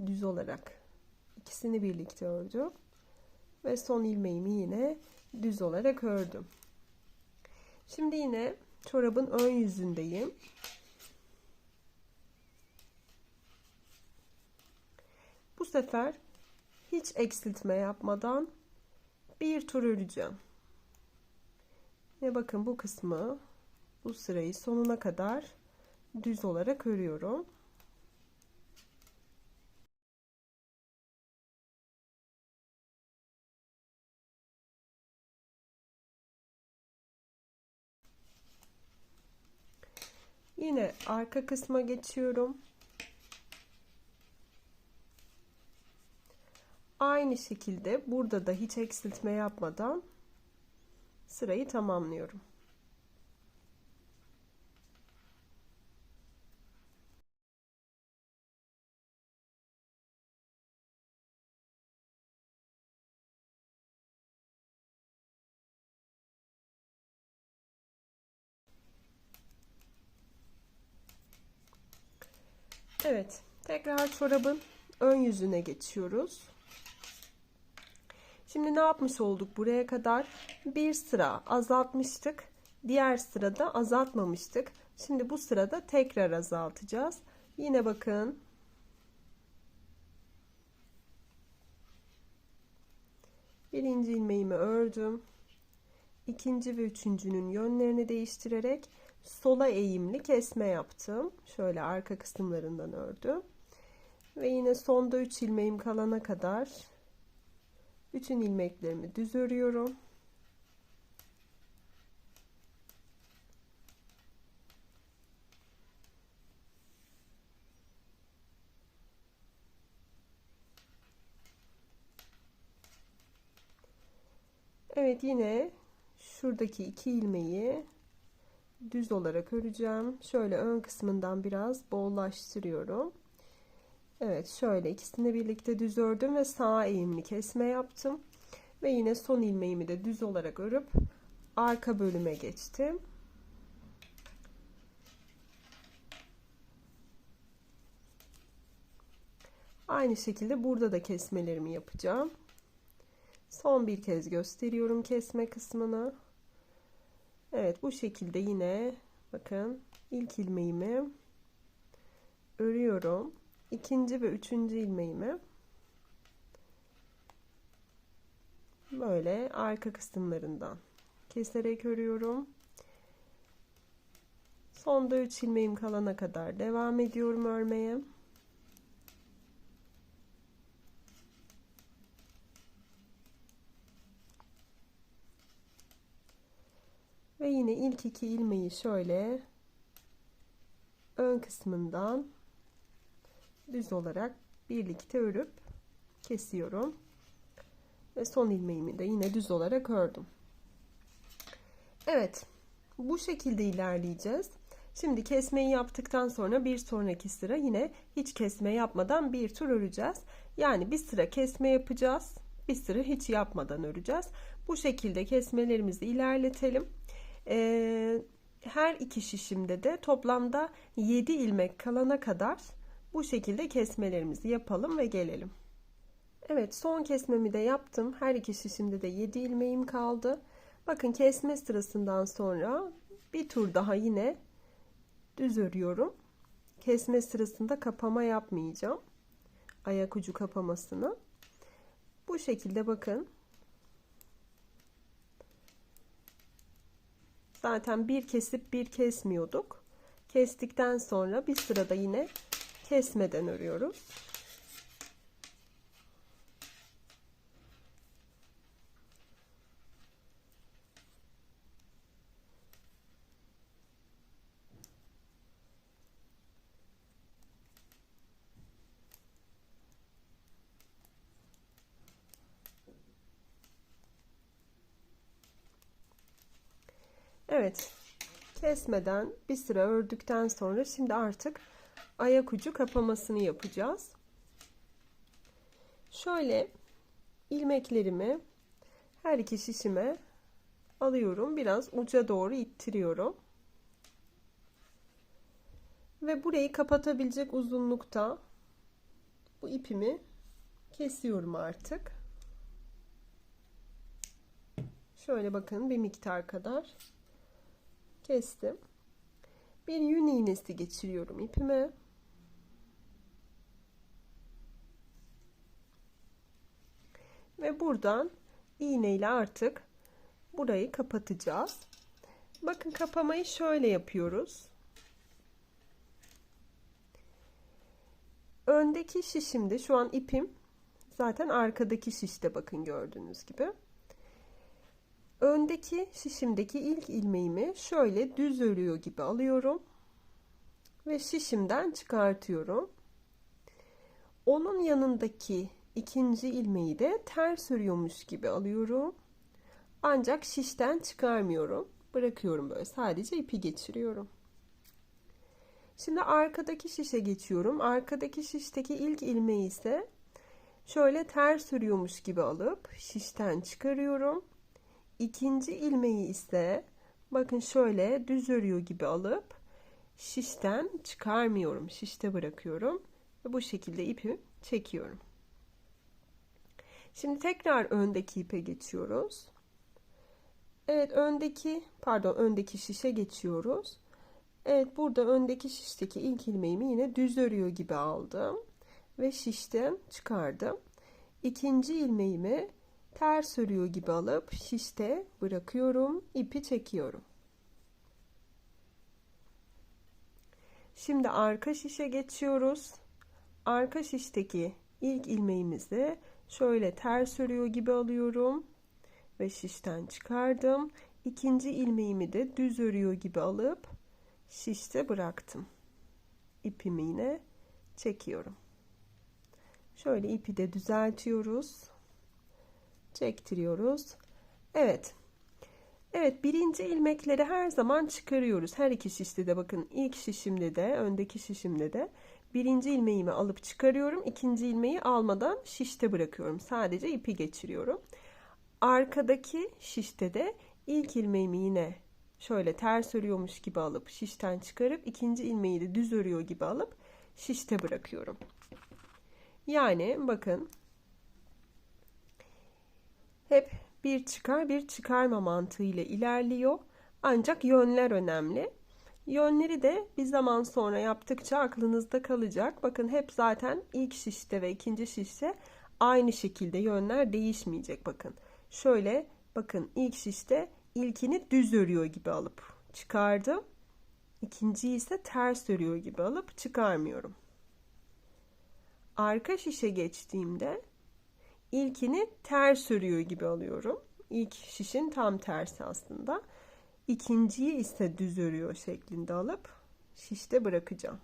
düz olarak ikisini birlikte ördüm ve son ilmeğimi yine düz olarak ördüm. Şimdi yine çorabın ön yüzündeyim. Bu sefer hiç eksiltme yapmadan bir tur öreceğim. Ve bakın bu kısmı, bu sırayı sonuna kadar düz olarak örüyorum. Yine arka kısma geçiyorum. Aynı şekilde burada da hiç eksiltme yapmadan sırayı tamamlıyorum. Evet, tekrar çorabın ön yüzüne geçiyoruz. Şimdi ne yapmış olduk buraya kadar? Bir sıra azaltmıştık. Diğer sırada azaltmamıştık. Şimdi bu sırada tekrar azaltacağız. Yine bakın. Birinci ilmeğimi ördüm. İkinci ve üçüncünün yönlerini değiştirerek sola eğimli kesme yaptım. Şöyle arka kısımlarından ördüm. Ve yine sonda 3 ilmeğim kalana kadar bütün ilmeklerimi düz örüyorum. Evet, yine şuradaki 2 ilmeği düz olarak öreceğim. Şöyle ön kısmından biraz bollaştırıyorum. Evet, şöyle ikisini birlikte düz ördüm ve sağa eğimli kesme yaptım. Ve yine son ilmeğimi de düz olarak örüp arka bölüme geçtim. Aynı şekilde burada da kesmelerimi yapacağım. Son bir kez gösteriyorum kesme kısmını. Evet, bu şekilde yine bakın ilk ilmeğimi örüyorum. İkinci ve üçüncü ilmeğimi böyle arka kısımlarından keserek örüyorum. Sonda 3 ilmeğim kalana kadar devam ediyorum örmeye. Ve yine ilk 2 ilmeği şöyle ön kısmından düz olarak birlikte örüp kesiyorum. Ve son ilmeğimi de yine düz olarak ördüm. Evet, bu şekilde ilerleyeceğiz. Şimdi kesmeyi yaptıktan sonra bir sonraki sıra yine hiç kesme yapmadan bir tur öreceğiz. Yani bir sıra kesme yapacağız, bir sıra hiç yapmadan öreceğiz. Bu şekilde kesmelerimizi ilerletelim. Her iki şişimde de toplamda 7 ilmek kalana kadar bu şekilde kesmelerimizi yapalım ve gelelim. Evet, son kesmemi de yaptım. Her iki şişimde de 7 ilmeğim kaldı. Bakın kesme sırasından sonra bir tur daha yine düz örüyorum. Kesme sırasında kapama yapmayacağım. Ayak ucu kapamasını. Bu şekilde bakın. Zaten bir kesip bir kesmiyorduk. Kestikten sonra bir sırada yine kesmeden örüyoruz. Evet, kesmeden bir sıra ördükten sonra şimdi artık ayak ucu kapamasını yapacağız. Şöyle ilmeklerimi her iki şişime alıyorum. Biraz uca doğru ittiriyorum. Ve burayı kapatabilecek uzunlukta bu ipimi kesiyorum artık. Şöyle bakın, bir miktar kadar kestim. Bir yün iğnesi geçiriyorum ipime. Ve buradan iğneyle artık burayı kapatacağız. Bakın, kapamayı şöyle yapıyoruz. Öndeki şişimde şu an ipim zaten arkadaki şişte, bakın gördüğünüz gibi. Öndeki şişimdeki ilk ilmeğimi şöyle düz örüyor gibi alıyorum ve şişimden çıkartıyorum. Onun yanındaki ikinci ilmeği de ters örüyormuş gibi alıyorum. Ancak şişten çıkarmıyorum. Bırakıyorum böyle. Sadece ipi geçiriyorum. Şimdi arkadaki şişe geçiyorum. Arkadaki şişteki ilk ilmeği ise şöyle ters örüyormuş gibi alıp şişten çıkarıyorum. İkinci ilmeği ise bakın şöyle düz örüyor gibi alıp şişten çıkarmıyorum. Şişte bırakıyorum. Ve bu şekilde ipi çekiyorum. Şimdi tekrar öndeki ipe geçiyoruz. Evet, öndeki şişe geçiyoruz. Evet, burada öndeki şişteki ilk ilmeğimi yine düz örüyor gibi aldım ve şişten çıkardım. İkinci ilmeğimi ters örüyor gibi alıp şişte bırakıyorum, ipi çekiyorum. Şimdi arka şişe geçiyoruz. Arka şişteki ilk ilmeğimizi şöyle ters örüyor gibi alıyorum ve şişten çıkardım. İkinci ilmeğimi de düz örüyor gibi alıp şişte bıraktım. İpimi yine çekiyorum. Şöyle ipi de düzeltiyoruz. Çektiriyoruz. Evet. Evet, birinci ilmekleri her zaman çıkarıyoruz. Her iki şişte de, bakın ilk şişimde de öndeki şişimde de birinci ilmeğimi alıp çıkarıyorum. İkinci ilmeği almadan şişte bırakıyorum. Sadece ipi geçiriyorum. Arkadaki şişte de ilk ilmeğimi yine şöyle ters örüyormuş gibi alıp şişten çıkarıp ikinci ilmeği de düz örüyor gibi alıp şişte bırakıyorum. Yani bakın, hep bir çıkar bir çıkarma mantığıyla ilerliyor. Ancak yönler önemli. Yönleri de bir zaman sonra yaptıkça aklınızda kalacak. Bakın, hep zaten ilk şişte ve ikinci şişte aynı şekilde yönler değişmeyecek. Bakın şöyle, bakın ilk şişte ilkini düz örüyor gibi alıp çıkardım. İkinciyi ise ters örüyor gibi alıp çıkarmıyorum. Arka şişe geçtiğimde ilkini ters örüyor gibi alıyorum. İlk şişin tam tersi aslında. İkinciyi ise düz örüyor şeklinde alıp şişte bırakacağım.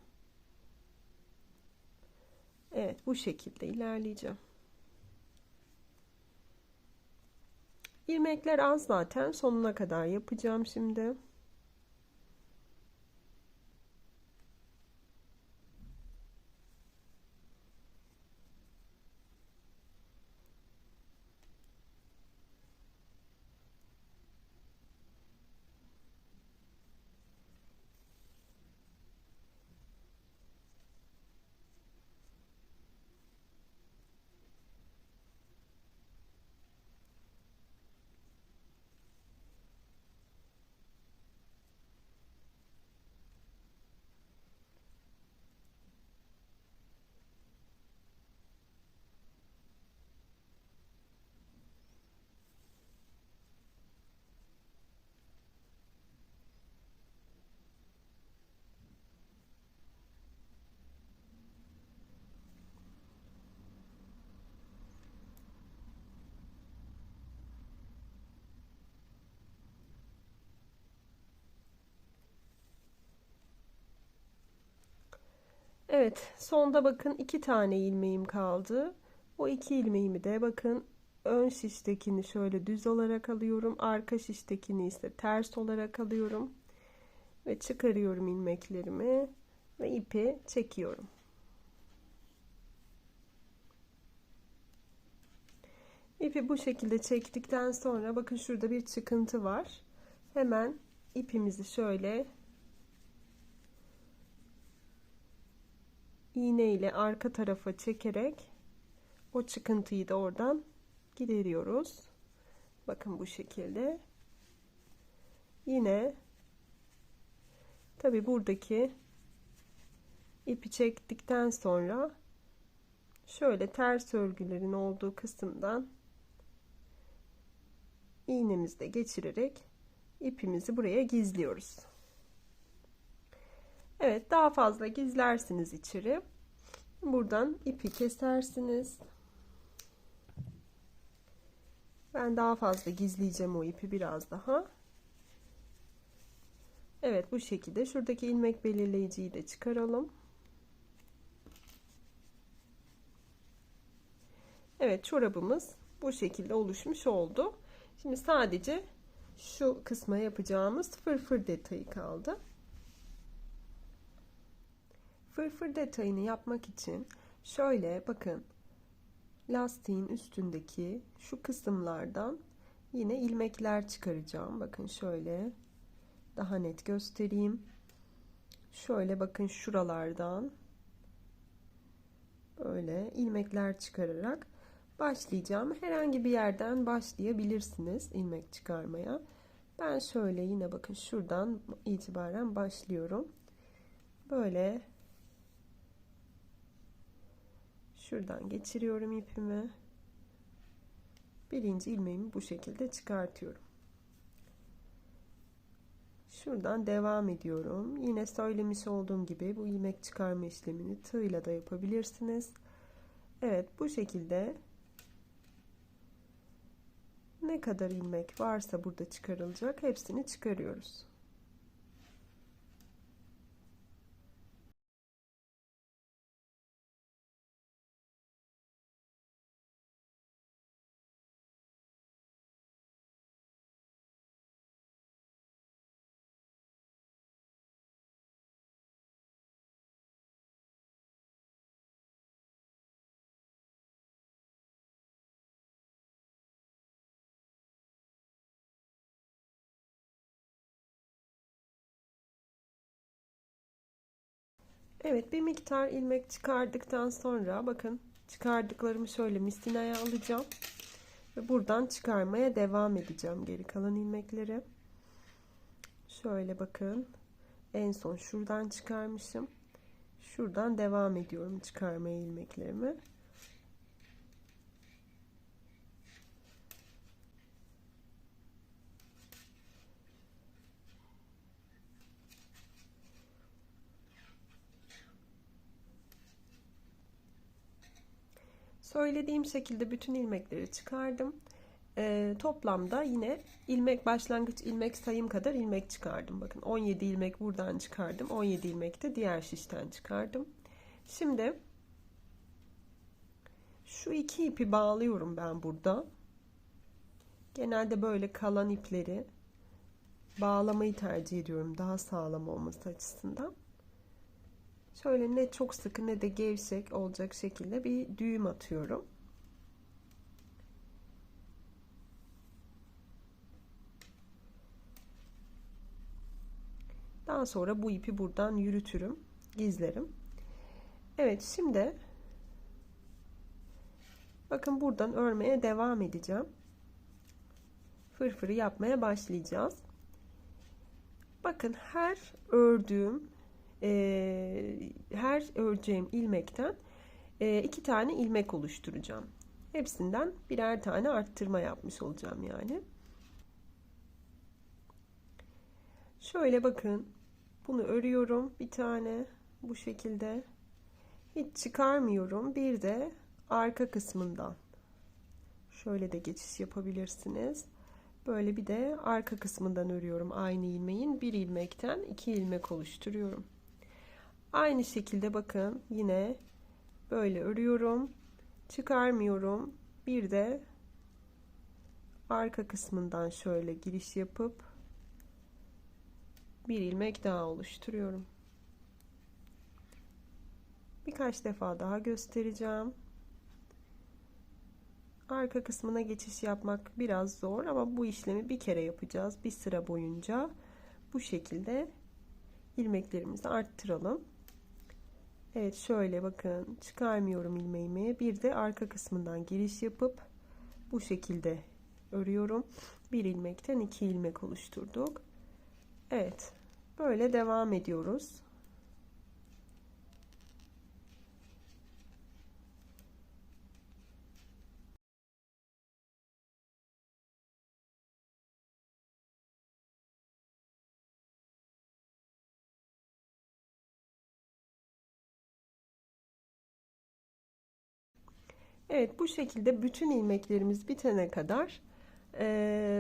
Evet, bu şekilde ilerleyeceğim. İlmekler az zaten, sonuna kadar yapacağım şimdi. Evet, sonda bakın 2 tane ilmeğim kaldı. O 2 ilmeğimi de bakın ön şiştekini şöyle düz olarak alıyorum. Arka şiştekini ise ters olarak alıyorum. Ve çıkarıyorum ilmeklerimi ve ipi çekiyorum. İpi bu şekilde çektikten sonra bakın şurada bir çıkıntı var. Hemen ipimizi şöyle iğne ile arka tarafa çekerek o çıkıntıyı da oradan gideriyoruz. Bakın bu şekilde. Yine tabi buradaki ipi çektikten sonra şöyle ters örgülerin olduğu kısımdan iğnemizle geçirerek ipimizi buraya gizliyoruz. Evet, daha fazla gizlersiniz içeri. Buradan ipi kesersiniz. Ben daha fazla gizleyeceğim o ipi biraz daha. Evet, bu şekilde şuradaki ilmek belirleyiciyi de çıkaralım. Evet, çorabımız bu şekilde oluşmuş oldu. Şimdi sadece şu kısma yapacağımız fırfır detayı kaldı. Fırfır detayını yapmak için şöyle bakın, lastiğin üstündeki şu kısımlardan yine ilmekler çıkaracağım. Bakın şöyle daha net göstereyim. Şöyle bakın, şuralardan böyle ilmekler çıkararak başlayacağım. Herhangi bir yerden başlayabilirsiniz ilmek çıkarmaya. Ben şöyle yine bakın şuradan itibaren başlıyorum. Böyle şuradan geçiriyorum ipimi. Birinci ilmeğimi bu şekilde çıkartıyorum. Şuradan devam ediyorum. Yine söylemiş olduğum gibi bu ilmek çıkarma işlemini tığ ile de yapabilirsiniz. Evet, bu şekilde ne kadar ilmek varsa burada çıkarılacak hepsini çıkarıyoruz. Evet, bir miktar ilmek çıkardıktan sonra bakın çıkardıklarımı şöyle mistinaya alacağım ve buradan çıkarmaya devam edeceğim geri kalan ilmekleri. Şöyle bakın, en son şuradan çıkarmışım. Şuradan devam ediyorum çıkarmaya ilmeklerimi. Söylediğim şekilde bütün ilmekleri çıkardım. Toplamda yine ilmek, başlangıç ilmek sayım kadar ilmek çıkardım. Bakın 17 ilmek buradan çıkardım. 17 ilmek de diğer şişten çıkardım. Şimdi şu iki ipi bağlıyorum ben burada. Genelde böyle kalan ipleri bağlamayı tercih ediyorum, daha sağlam olması açısından. Şöyle ne çok sıkı ne de gevşek olacak şekilde bir düğüm atıyorum. Daha sonra bu ipi buradan yürütürüm, gizlerim. Evet, şimdi bakın buradan örmeye devam edeceğim. Fırfırı yapmaya başlayacağız. Bakın her öreceğim ilmekten 2 tane ilmek oluşturacağım. Hepsinden birer tane arttırma yapmış olacağım yani. Şöyle bakın, bunu örüyorum bir tane bu şekilde, hiç çıkarmıyorum. Bir de arka kısmından şöyle de geçiş yapabilirsiniz. Böyle bir de arka kısmından örüyorum aynı ilmeğin. Bir ilmekten 2 ilmek oluşturuyorum. Aynı şekilde bakın yine böyle örüyorum, çıkarmıyorum. Bir de arka kısmından şöyle giriş yapıp bir ilmek daha oluşturuyorum. Birkaç defa daha göstereceğim. Arka kısmına geçiş yapmak biraz zor ama bu işlemi bir kere yapacağız. Bir sıra boyunca bu şekilde ilmeklerimizi arttıralım. Evet, şöyle bakın, çıkarmıyorum ilmeğimi. Bir de arka kısmından giriş yapıp bu şekilde örüyorum. Bir ilmekten 2 ilmek oluşturduk. Evet, böyle devam ediyoruz. Evet, bu şekilde bütün ilmeklerimiz bitene kadar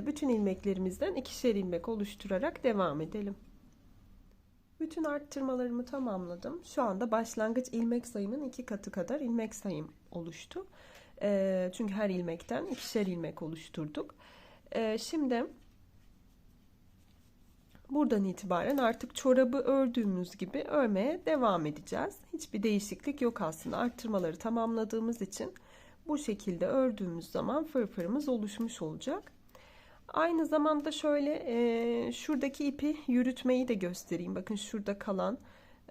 bütün ilmeklerimizden 2'şer ilmek oluşturarak devam edelim. Bütün arttırmalarımı tamamladım. Şu anda başlangıç ilmek sayımın 2 katı kadar ilmek sayım oluştu. Çünkü her ilmekten 2'şer ilmek oluşturduk. Şimdi buradan itibaren artık çorabı ördüğümüz gibi örmeye devam edeceğiz. Hiçbir değişiklik yok aslında. Arttırmaları tamamladığımız için bu şekilde ördüğümüz zaman fırfırımız oluşmuş olacak. Aynı zamanda şöyle şuradaki ipi yürütmeyi de göstereyim. Bakın şurada kalan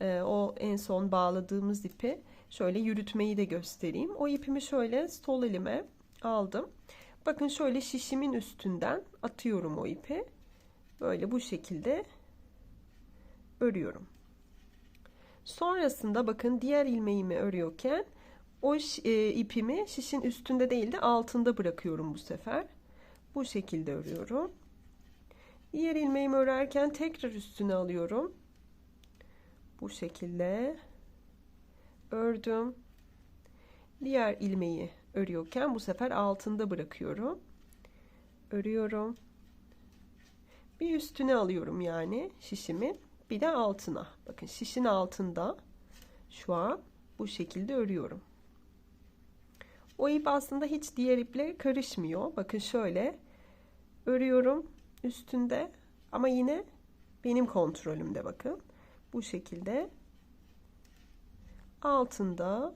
o en son bağladığımız ipi şöyle yürütmeyi de göstereyim. O ipimi şöyle sol elime aldım. Bakın şöyle şişimin üstünden atıyorum o ipi. Böyle bu şekilde örüyorum. Sonrasında bakın diğer ilmeğimi örüyorken o ipimi şişin üstünde değil de altında bırakıyorum bu sefer. Bu şekilde örüyorum. Diğer ilmeğimi örerken tekrar üstüne alıyorum. Bu şekilde ördüm. Diğer ilmeği örüyorken bu sefer altında bırakıyorum. Örüyorum. Bir üstüne alıyorum yani şişimi. Bir de altına. Bakın şişin altında şu an bu şekilde örüyorum. O ip aslında hiç diğer iple karışmıyor. Bakın şöyle örüyorum üstünde ama yine benim kontrolümde bakın. Bu şekilde altında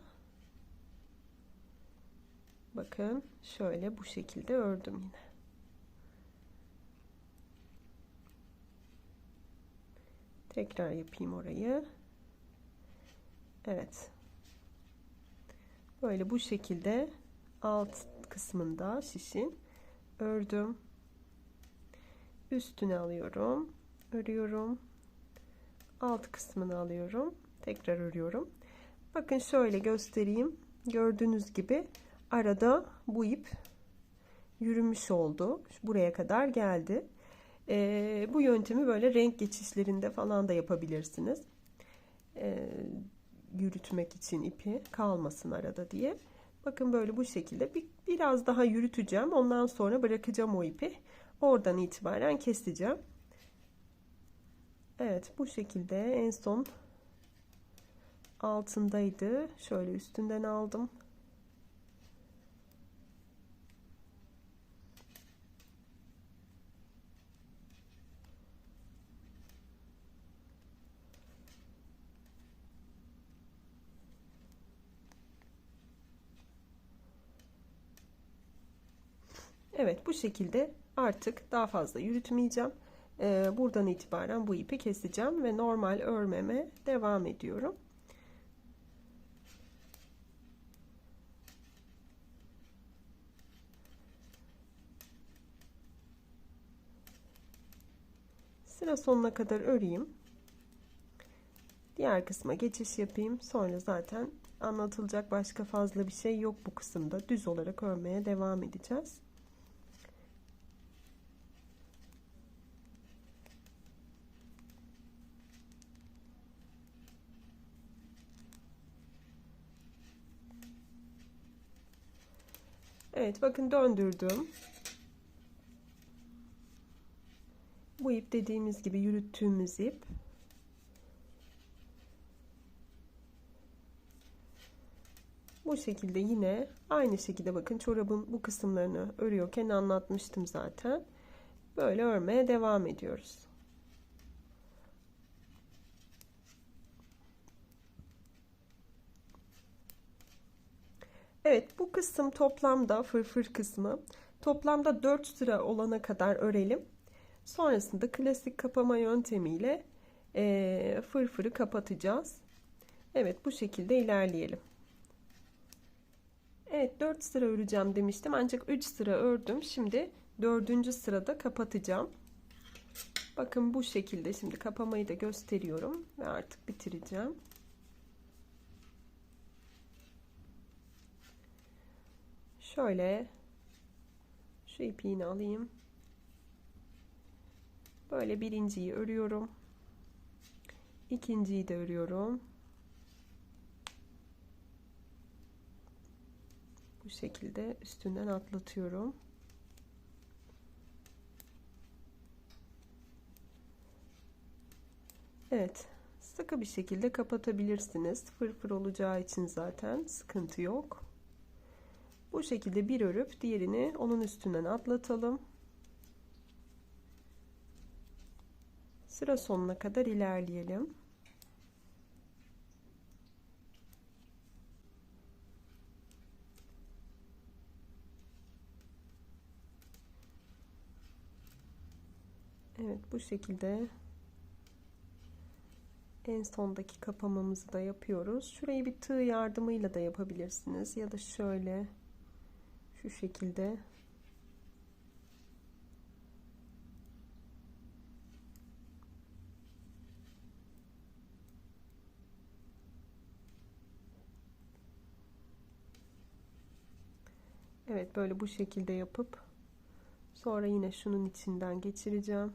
bakın şöyle bu şekilde ördüm yine. Tekrar yapayım orayı. Evet. Böyle bu şekilde alt kısmında şişin ördüm. Üstüne alıyorum. Örüyorum. Alt kısmını alıyorum. Tekrar örüyorum. Bakın şöyle göstereyim. Gördüğünüz gibi arada bu ip yürümüş oldu. Buraya kadar geldi. Bu yöntemi böyle renk geçişlerinde falan da yapabilirsiniz. Yürütmek için ipi kalmasın arada diye. Bakın böyle bu şekilde biraz daha yürüteceğim. Ondan sonra bırakacağım o ipi. Oradan itibaren keseceğim. Evet, bu şekilde en son altındaydı. Şöyle üstünden aldım. Evet, bu şekilde artık daha fazla yürütmeyeceğim. Buradan itibaren bu ipi keseceğim ve normal örmeme devam ediyorum. Sıra sonuna kadar öreyim. Diğer kısma geçiş yapayım. Sonra zaten anlatılacak başka fazla bir şey yok bu kısımda. Düz olarak örmeye devam edeceğiz. Evet, bakın döndürdüm. Bu ip dediğimiz gibi yürüttüğümüz ip. Bu şekilde yine aynı şekilde bakın çorabın bu kısımlarını örüyorken anlatmıştım zaten. Böyle örmeye devam ediyoruz. Evet, bu kısım toplamda fırfır kısmı toplamda 4 sıra olana kadar örelim. Sonrasında klasik kapama yöntemiyle fırfırı kapatacağız. Evet, bu şekilde ilerleyelim. Evet, 4 sıra öreceğim demiştim ancak 3 sıra ördüm. Şimdi 4. sırada kapatacağım. Bakın bu şekilde, şimdi kapamayı da gösteriyorum ve artık bitireceğim. Şöyle şu ipiğini alayım. Böyle birinciyi örüyorum. İkinciyi de örüyorum. Bu şekilde üstünden atlatıyorum. Evet, sıkı bir şekilde kapatabilirsiniz. Fırfır olacağı için zaten sıkıntı yok. Bu şekilde bir örüp diğerini onun üstünden atlatalım. Sıra sonuna kadar ilerleyelim. Evet, bu şekilde en sondaki kapamamızı da yapıyoruz. Şurayı bir tığ yardımıyla da yapabilirsiniz ya da şöyle şu şekilde. Evet, böyle bu şekilde yapıp sonra yine şunun içinden geçireceğim.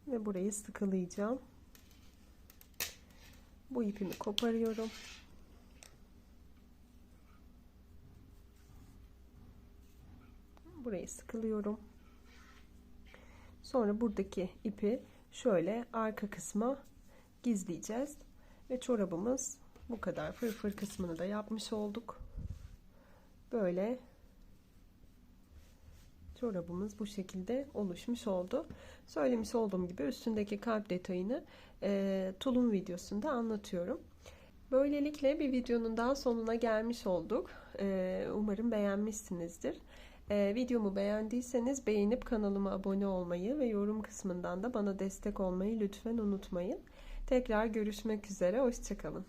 Ve burayı sıkılayacağım. Bu ipimi koparıyorum. Burayı sıkılıyorum. Sonra buradaki ipi şöyle arka kısma gizleyeceğiz. Ve çorabımız bu kadar. Fırfır kısmını da yapmış olduk. Böyle çorabımız bu şekilde oluşmuş oldu. Söylemiş olduğum gibi üstündeki kalp detayını tulum videosunda anlatıyorum. Böylelikle bir videonun daha sonuna gelmiş olduk. Umarım beğenmişsinizdir. Videomu beğendiyseniz beğenip kanalıma abone olmayı ve yorum kısmından da bana destek olmayı lütfen unutmayın. Tekrar görüşmek üzere. Hoşça kalın.